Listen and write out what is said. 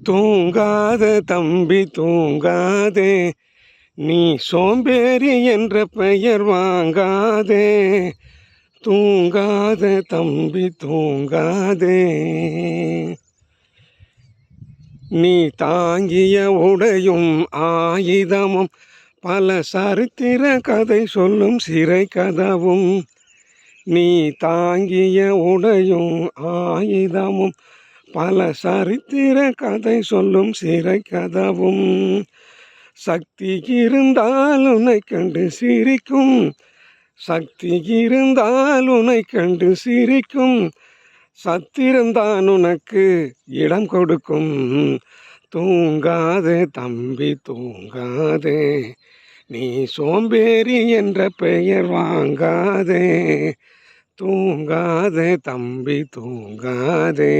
தூங்காத தம்பி தூங்காதே, நீ சோம்பேறி என்ற பெயர் வாங்காதே. தூங்காத தம்பி தூங்காதே. நீ தாங்கிய உடையும் ஆயுதமும் பல சரித்திர கதை சொல்லும் சிறை கதவும். நீ தாங்கிய உடையும் ஆயுதமும் பல சரித்திர கதை சொல்லும் சிறை கதவும். சக்தி இருந்தால் உன்னை கண்டு சிரிக்கும், சக்தி இருந்தால் உன்னை கண்டு சிரிக்கும், சத்திரம்தான் உனக்கு இடம் கொடுக்கும். தூங்காதே தம்பி தூங்காதே, நீ சோம்பேறி என்ற பெயர் வாங்காதே. தூங்காதே தம்பி தூங்காதே.